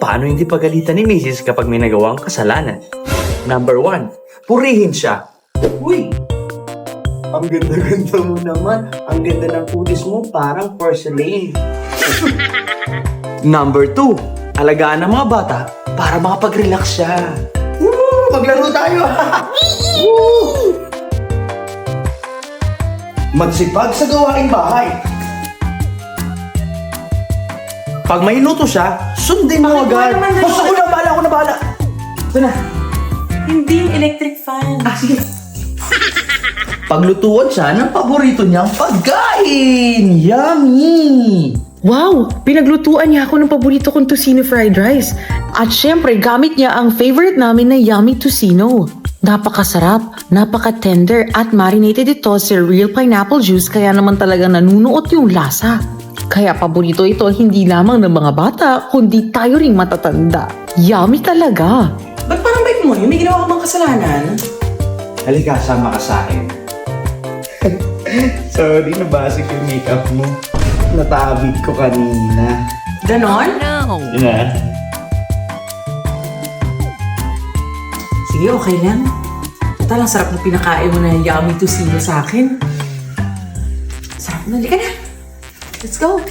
paano hindi pagalitan ni Mrs. kapag may nagawang kasalanan? Number 1, purihin siya. Uy! Ang ganda-ganda mo naman. Ang ganda ng kutis mo, parang porcelain. Number 2, alagaan ng mga bata para makapag-relax siya. Woo! Maglaro tayo! Woo! Magsipag sa gawaing bahay. Pag may luto siya, sundin mo agad. Basta ko na, bahala, ako na bahala. Ito na. Hindi yung electric fan. Sige. Paglutuan siya ng paborito niyang pagkain. Yummy! Wow! Pinaglutuan niya ako ng paborito kong tocino fried rice. At syempre, gamit niya ang favorite namin na yummy tocino. Napakasarap, napaka-tender at marinated ito sa real pineapple juice kaya naman talaga nanunuot yung lasa. Kaya paborito ito hindi lamang ng mga bata, kundi tayo ring matatanda. Yummy talaga! Ba't parang bait mo? Yung may ginawa ka bang kasalanan? Halika, sama ka sa akin. Sorry, nabasik yung makeup mo. Natabig ko kanina. Ganon? Yun na. Sige, okay lang. Total, ang sarap na pinakain mo na yummy tocino sa akin. Sarap na. Halika na. Let's go.